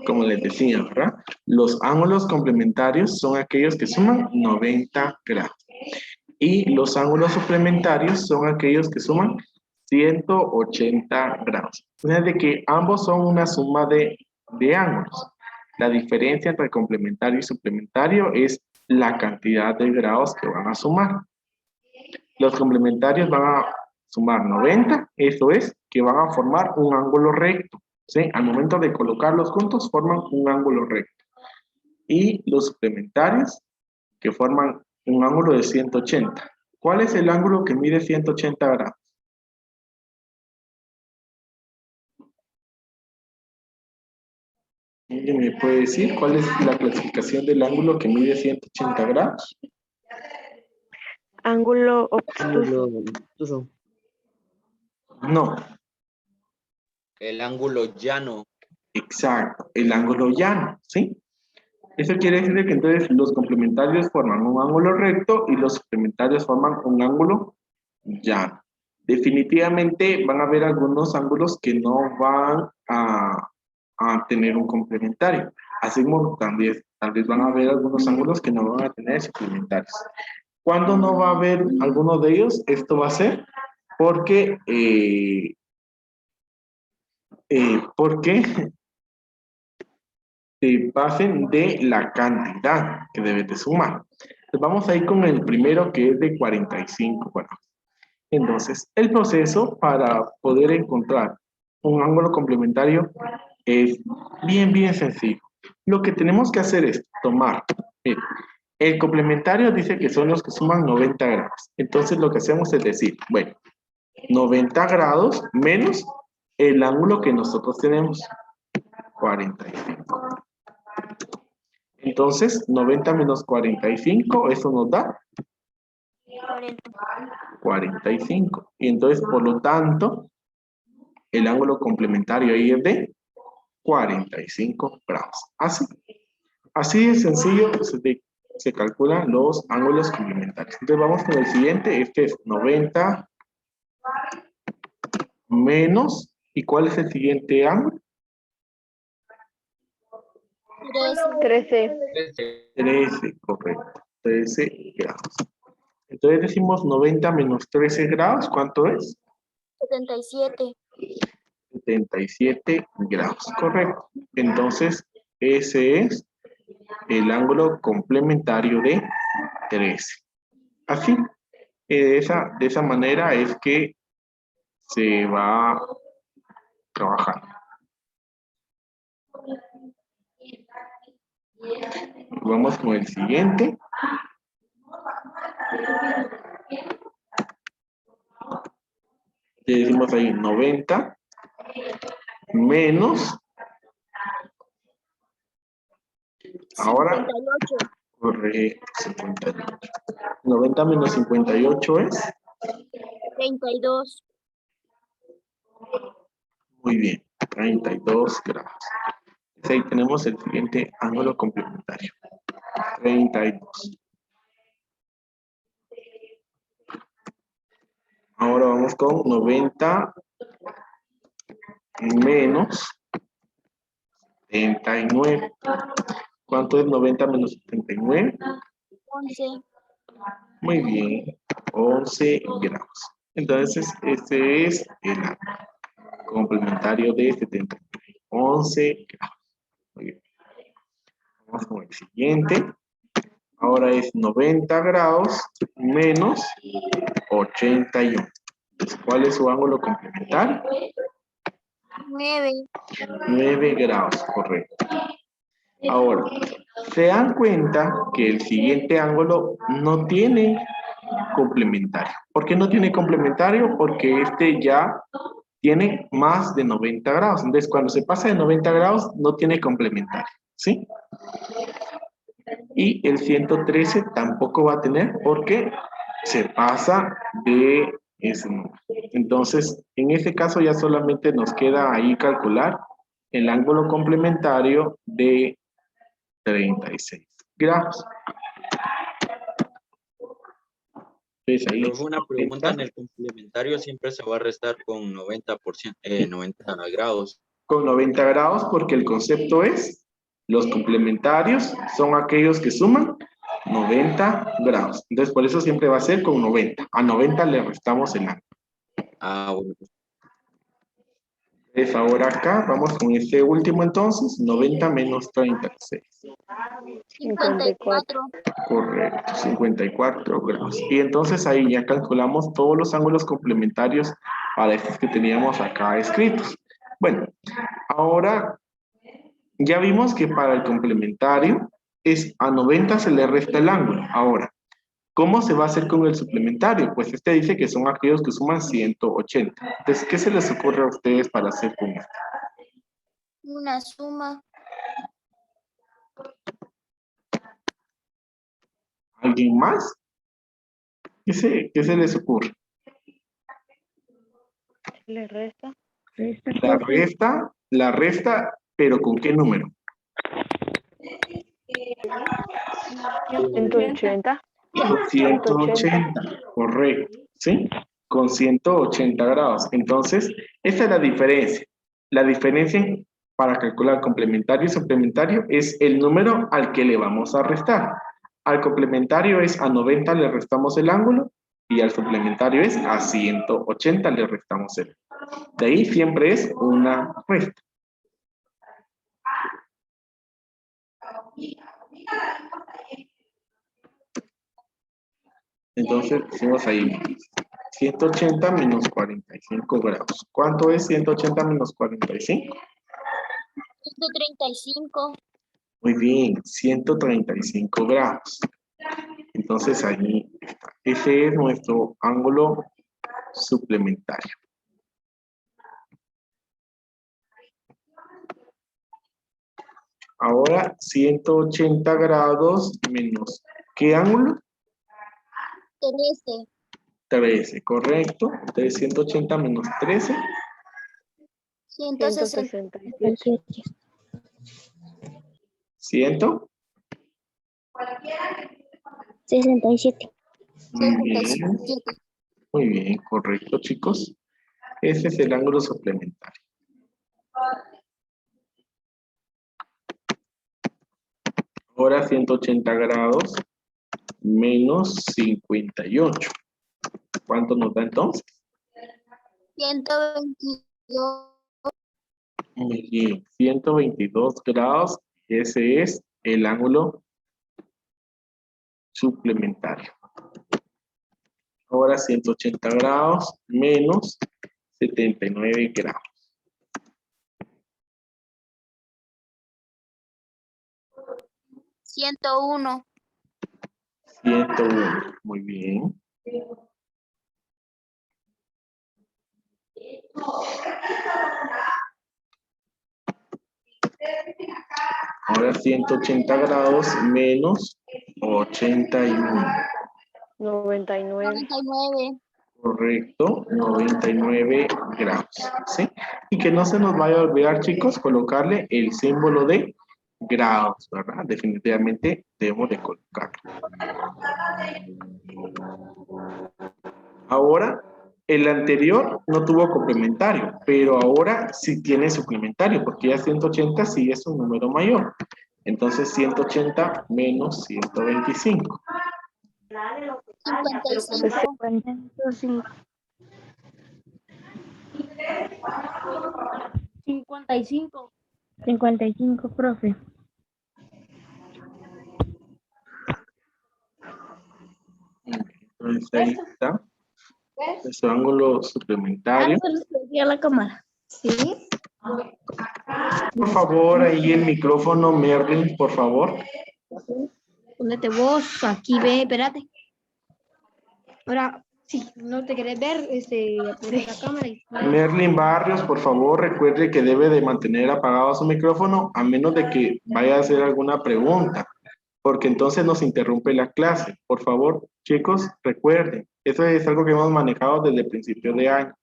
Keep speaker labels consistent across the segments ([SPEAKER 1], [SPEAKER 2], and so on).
[SPEAKER 1] como les decía, ¿verdad? Los ángulos complementarios son aquellos que suman 90 grados. Y los ángulos suplementarios son aquellos que suman 180 grados. O sea, de que ambos son una suma de ángulos. La diferencia entre complementario y suplementario es la cantidad de grados que van a sumar. Los complementarios van a sumar 90, eso es, que van a formar un ángulo recto. ¿Sí? Al momento de colocarlos juntos, forman un ángulo recto. Y los suplementarios, que forman un ángulo de 180. ¿Cuál es el ángulo que mide 180 grados? ¿Alguien me puede decir cuál es la clasificación del ángulo que mide 180 grados?
[SPEAKER 2] Ángulo obtuso.
[SPEAKER 3] Ángulo obtuso.
[SPEAKER 1] No,
[SPEAKER 4] El ángulo llano.
[SPEAKER 1] exacto, el ángulo llano, ¿sí? Eso quiere decir que entonces los complementarios forman un ángulo recto y los suplementarios forman un ángulo llano. Definitivamente van a haber algunos ángulos que no van a tener un complementario. Así como también, tal vez van a haber algunos ángulos que no van a tener suplementarios. ¿Cuándo no va a haber alguno de ellos? Esto va a ser porque, porque se pasen de la cantidad que debes de sumar. Entonces vamos a ir con el primero que es de 45 grados. Entonces, el proceso para poder encontrar un ángulo complementario es bien sencillo. Lo que tenemos que hacer es tomar, mira, el complementario dice que son los que suman 90 grados. Entonces lo que hacemos es decir, bueno, 90 grados menos el ángulo que nosotros tenemos, 45. Entonces, 90 menos 45, eso nos da 45. Y entonces, por lo tanto, el ángulo complementario ahí es de 45 grados. Así de sencillo se calculan los ángulos complementarios. Entonces, vamos con el siguiente. Este es 90 menos. ¿Y cuál es el siguiente ángulo?
[SPEAKER 2] 13.
[SPEAKER 1] 13, correcto. 13 grados. Entonces decimos 90 menos 13 grados, ¿cuánto es?
[SPEAKER 5] 77.
[SPEAKER 1] 77 grados, correcto. Entonces, ese es el ángulo complementario de 13. Así, de esa manera es que se va a trabajar. Vamos con el siguiente. Le decimos ahí 90 menos. Ahora,
[SPEAKER 5] 58.
[SPEAKER 1] correcto, 58. 90 menos 58 es.
[SPEAKER 5] 32.
[SPEAKER 1] Muy bien, 32 grados. Entonces ahí tenemos el siguiente ángulo complementario. 32. Ahora vamos con 90 menos 79. ¿Cuánto es 90 menos 79?
[SPEAKER 5] 11.
[SPEAKER 1] Muy bien, 11 grados. Entonces, este es el complementario de 79. 11 grados. Muy bien. Vamos con el siguiente. Ahora es 90 grados menos 81. Entonces, ¿cuál es su ángulo complementario?
[SPEAKER 5] 9.
[SPEAKER 1] 9 grados, correcto. Ahora, se dan cuenta que el siguiente ángulo no tiene complementario. ¿Por qué no tiene complementario? Porque este ya tiene más de 90 grados. Entonces, cuando se pasa de 90 grados, no tiene complementario. ¿Sí? Y el 113 tampoco va a tener porque se pasa de ese número. Entonces, en este caso ya solamente nos queda ahí calcular el ángulo complementario de 36 grados. Entonces ahí
[SPEAKER 4] Pero una pregunta, en el complementario siempre se va a restar con 90%, 90 grados.
[SPEAKER 1] Con 90 grados porque el concepto es, los complementarios son aquellos que suman 90 grados. Entonces, por eso siempre va a ser con 90. A 90 le restamos el ángulo.
[SPEAKER 4] Ah, bueno.
[SPEAKER 1] Entonces, ahora acá vamos con este último entonces, 90 menos 36.
[SPEAKER 5] 54.
[SPEAKER 1] Correcto, 54 grados. Y entonces ahí ya calculamos todos los ángulos complementarios para estos que teníamos acá escritos. Bueno, ahora ya vimos que para el complementario es a 90 se le resta el ángulo. Ahora, ¿cómo se va a hacer con el suplementario? Pues este dice que son aquellos que suman 180. Entonces, ¿qué se les ocurre a ustedes para hacer con esto?
[SPEAKER 5] Una suma.
[SPEAKER 1] ¿Alguien más? ¿Qué se les ocurre?
[SPEAKER 2] ¿Le resta?
[SPEAKER 1] La resta, pero ¿con qué número?
[SPEAKER 2] 180.
[SPEAKER 1] Con 180, correcto, ¿sí? Con 180 grados. Entonces, esta es la diferencia. La diferencia para calcular complementario y suplementario es el número al que le vamos a restar. Al complementario es a 90 le restamos el ángulo y al suplementario es a 180 le restamos el ángulo. De ahí siempre es una resta. Entonces, decimos ahí 180 menos 45 grados. ¿Cuánto es 180 menos 45?
[SPEAKER 5] 135.
[SPEAKER 1] Muy bien, 135 grados. Entonces ahí está. Ese es nuestro ángulo suplementario. Ahora 180 grados menos, ¿qué ángulo?
[SPEAKER 5] 13.
[SPEAKER 1] 13, correcto. Entonces 180 menos 13.
[SPEAKER 5] 160.
[SPEAKER 2] 167.
[SPEAKER 1] 100.
[SPEAKER 5] 67.
[SPEAKER 1] Muy bien. Muy bien, correcto, chicos. Ese es el ángulo suplementario. Ahora 180 grados menos 58. ¿Cuánto nos da entonces?
[SPEAKER 5] 122.
[SPEAKER 1] Muy bien, 122 grados. Ese es el ángulo suplementario. Ahora 180 grados menos 79 grados.
[SPEAKER 5] 101.
[SPEAKER 1] 101. Muy bien. Ahora 180 grados menos 81.
[SPEAKER 2] 99.
[SPEAKER 5] 99.
[SPEAKER 1] Correcto, 99 grados. ¿Sí? Y que no se nos vaya a olvidar, chicos, colocarle el símbolo de grados, ¿verdad? Definitivamente debemos de colocarlo. Ahora, el anterior no tuvo complementario, pero ahora sí tiene suplementario, porque ya 180 sí es un número mayor. Entonces, 180 menos 125.
[SPEAKER 5] 55. 55.
[SPEAKER 2] 55, profe.
[SPEAKER 1] Entonces, ahí está. Nuestro ángulo suplementario.
[SPEAKER 5] La cámara. Sí.
[SPEAKER 1] Por favor, ahí el micrófono, Merlin, por favor.
[SPEAKER 5] Póndete vos, aquí ve, espérate. Ahora, sí, no te querés ver, apunta la cámara y...
[SPEAKER 1] Merlin Barrios, por favor, recuerde que debe de mantener apagado su micrófono a menos de que vaya a hacer alguna pregunta, porque entonces nos interrumpe la clase. Por favor, chicos, recuerden, eso es algo que hemos manejado desde el principio de año.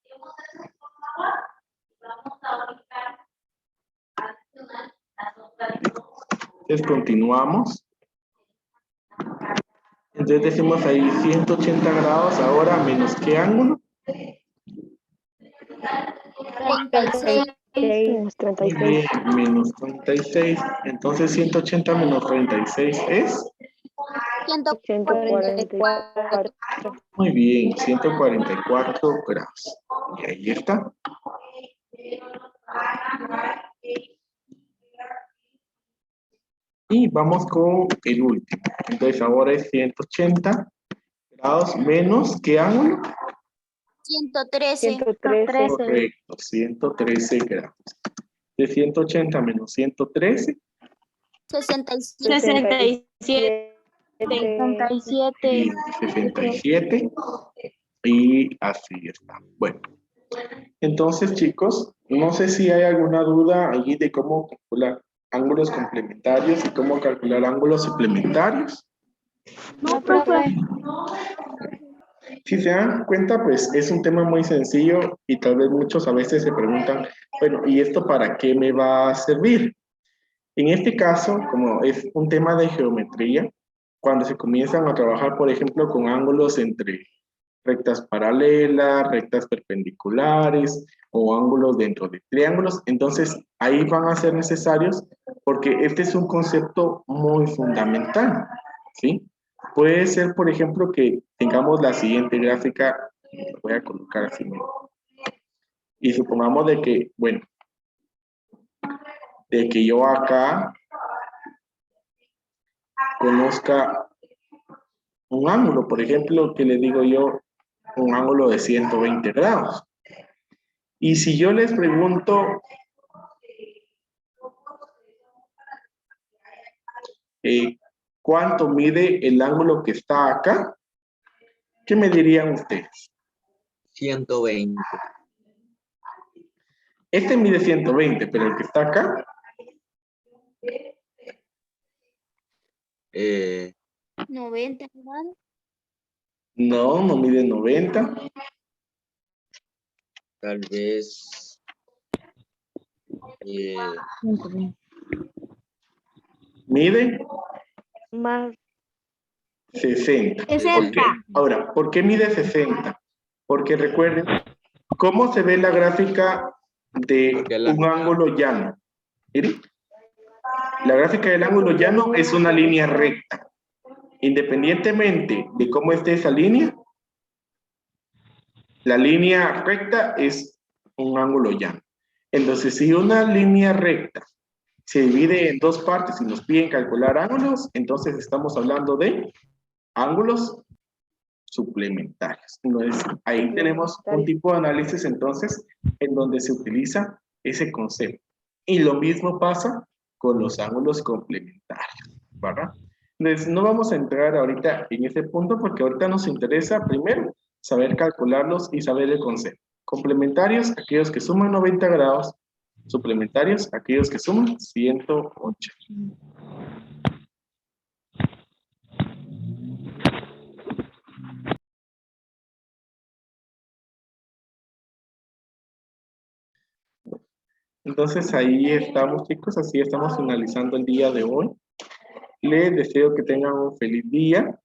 [SPEAKER 1] Entonces, continuamos. Entonces decimos ahí 180 grados ahora menos ¿qué ángulo?
[SPEAKER 5] 36.
[SPEAKER 2] Menos
[SPEAKER 1] Muy
[SPEAKER 2] 36.
[SPEAKER 1] bien, menos 36. Entonces 180 menos 36 es,
[SPEAKER 2] 144.
[SPEAKER 1] muy bien, 144 grados. Y ahí está. Y vamos con el último. Entonces ahora es 180 grados menos, ¿qué ángulo?
[SPEAKER 3] 113.
[SPEAKER 2] 113.
[SPEAKER 1] Correcto, 113 grados. De 180 menos 113,
[SPEAKER 3] 67.
[SPEAKER 2] 67.
[SPEAKER 1] y 67. Y así está. Bueno, entonces chicos, no sé si hay alguna duda allí de cómo calcular ángulos complementarios y cómo calcular ángulos suplementarios.
[SPEAKER 2] No, profe.
[SPEAKER 1] Si se dan cuenta, pues es un tema muy sencillo y tal vez muchos a veces se preguntan, bueno, ¿y esto para qué me va a servir? En este caso, como es un tema de geometría, cuando se comienzan a trabajar, por ejemplo, con ángulos entre rectas paralelas, rectas perpendiculares o ángulos dentro de triángulos, entonces ahí van a ser necesarios porque este es un concepto muy fundamental, ¿sí? Puede ser, por ejemplo, que tengamos la siguiente gráfica, la voy a colocar así mismo, y supongamos de que, bueno, de que yo acá conozca un ángulo, por ejemplo, que le digo yo, un ángulo de 120 grados. Y si yo les pregunto, ¿cuánto mide el ángulo que está acá? ¿Qué me dirían ustedes?
[SPEAKER 4] 120.
[SPEAKER 1] Este mide 120, pero el que está acá,
[SPEAKER 4] Eh,
[SPEAKER 3] 90.
[SPEAKER 1] no mide 90.
[SPEAKER 4] Tal vez. eh,
[SPEAKER 1] Mide
[SPEAKER 2] Más
[SPEAKER 1] 60.
[SPEAKER 3] 60.
[SPEAKER 1] ¿Por qué? Ahora, ¿por qué mide 60? Porque recuerden, ¿cómo se ve la gráfica de
[SPEAKER 4] Porque la-
[SPEAKER 1] un ángulo llano? Miren, la gráfica del ángulo llano es una línea recta. Independientemente de cómo esté esa línea, la línea recta es un ángulo llano. Entonces, si una línea recta se divide en dos partes y nos piden calcular ángulos, entonces estamos hablando de ángulos suplementarios. Entonces, ahí tenemos un tipo de análisis entonces en donde se utiliza ese concepto. Y lo mismo pasa con los ángulos complementarios, ¿verdad? Entonces, no vamos a entrar ahorita en ese punto porque ahorita nos interesa primero saber calcularlos y saber el concepto. Complementarios, aquellos que suman 90 grados. Suplementarios, aquellos que suman 108. Entonces ahí estamos, chicos, así estamos finalizando el día de hoy. Les deseo que tengan un feliz día